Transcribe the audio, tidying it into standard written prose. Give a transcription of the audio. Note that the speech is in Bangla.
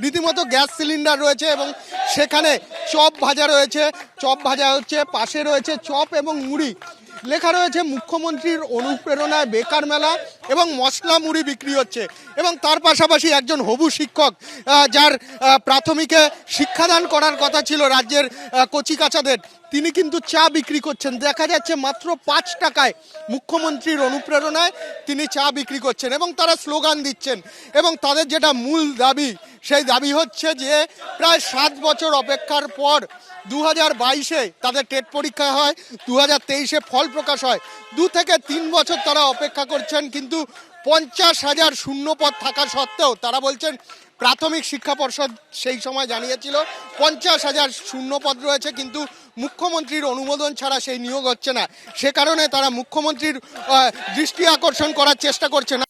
রীতিমতো গ্যাস সিলিন্ডার রয়েছে এবং সেখানে চপ ভাজা রয়েছে, চপ ভাজা হচ্ছে, পাশে রয়েছে চপ এবং মুড়ি। লেখা রয়েছে মুখ্যমন্ত্রীর অনুপ্রেরণায় বেকার মেলা এবং মশলা মুড়ি বিক্রি হচ্ছে। এবং তার পাশাপাশি একজন হবু শিক্ষক, যার প্রাথমিকে শিক্ষাদান করার কথা ছিল রাজ্যের কচিকাচাদের, তিনি কিন্তু চা বিক্রি করছেন। দেখা যাচ্ছে মাত্র 5 টাকায় মুখ্যমন্ত্রীর অনুপ্রেরণায় তিনি চা বিক্রি করছেন এবং তারা স্লোগান দিচ্ছেন। এবং তাদের যেটা মূল দাবি, সেই দাবি হচ্ছে যে প্রায় 7 বছর অপেক্ষার পর 2022-এ তাদের টেট পরীক্ষা হয়, 2023-এ ফল প্রকাশ হয়। 2 থেকে 3 বছর তারা অপেক্ষা করছেন, কিন্তু 50,000 শূন্যপদ থাকা সত্ত্বেও তারা বলছেন, প্রাথমিক শিক্ষা পর্ষদ সেই সময় জানিয়েছিল 50,000 শূন্যপদ রয়েছে, কিন্তু মুখ্যমন্ত্রীর অনুমোদন ছাড়া সেই নিয়োগ হচ্ছে না। সে কারণে তারা মুখ্যমন্ত্রীর দৃষ্টি আকর্ষণ করার চেষ্টা করছে না।